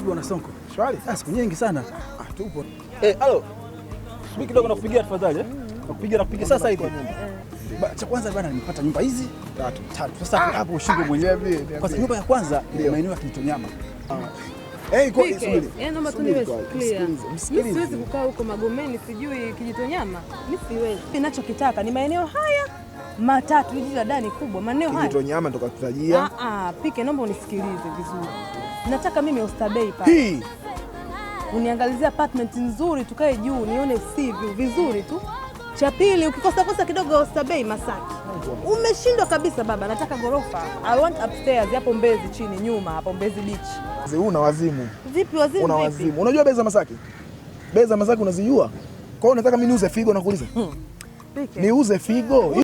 Vipi bwana Sonko? Shwari. Siku nyingi sana. Tupo. Halo. Subiri kidogo nakupigia tafadhali Nakupigia sasa hivi. Cha kwanza bwana nimepata nyumba hizi tatu. Sasa hapo ushingo mwenyewe. Kwa sababu nyumba ya kwanza ni maeneo ya Kijitonyama. Subiri. Naomba tu niwe clear. Mimi siwezi kukaa huko Magomeni sijui Kijitonyama. Mimi siwezi. Ninachokitaka ni maeneo haya matatu, jiji la Dani kubwa, maeneo haya. Kijitonyama ndo kutajia. Pike, naomba unisikilize vizuri. Nataka mimi Oysterbay pale. Uniangalizia apartment nzuri tukae juu nione sivyo vizuri tu. Cha pili ukikosa kidogo Oysterbay Masaki. Umeshindwa kabisa baba, nataka gorofa. I want upstairs hapo Mbezi chini nyuma hapo Mbezi Beach. Una wazimu. Vipi wazimu? Una wazimu. Unajua bei za Masaki? Bei za Masaki unazijua? Kwa hiyo unataka mimi niuze figo nakuuliza? Niuze figo?